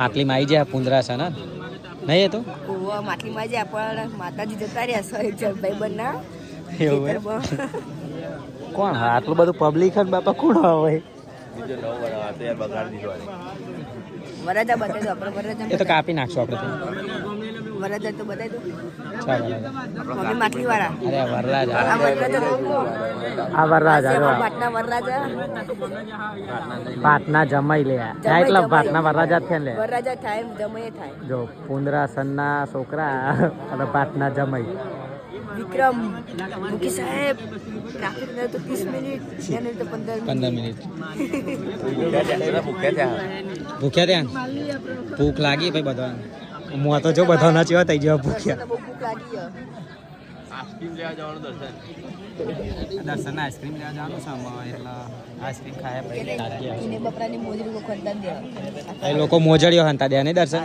માટલી માં આવી જાય પુંદરા છે ને નહીં એ તો માટલી માં જાય પણ માતાજી જતા રહ્યા ભાઈ બનના એવું કોણ હા આટલું બધું પબ્લિક જ બાપા કોણ હોય વરરાજા બતાવી દો આપણે વરરાજા એ તો કાપી નાખશું આપણે વરરાજા તો બતાવી દો ચાલો માટલી વાળા અરે વરરાજા આ વરરાજા આ વરરાજા પાટના વરરાજા ભાતના જમાઈ લે એટલે ભાતના વરરાજા છે ને વરરાજા થાય જમાઈ થાય જો પુંદરા સનના છોકરા અને ભાતના જમાઈ વિક્રમ મુકી સાહેબ ટ્રાફિક ને તો 30 મિનિટ એને તો 15 મિનિટ ભૂખ્યા ત્યાં ભૂખ લાગી ભાઈ બધા હું તો જો બધા ના ચેવા થઈ ગયા ભૂખ્યા ભૂખ લાગી દર્શન આઈસ્ક્રીમ લેવા જવાનું છે એટલે આઈસ્ક્રીમ ખાયા પછી એને બપરાની મોજરી કો ખંડા દે એ લોકો મોજડીઓ હંતા દે નહીં દર્શન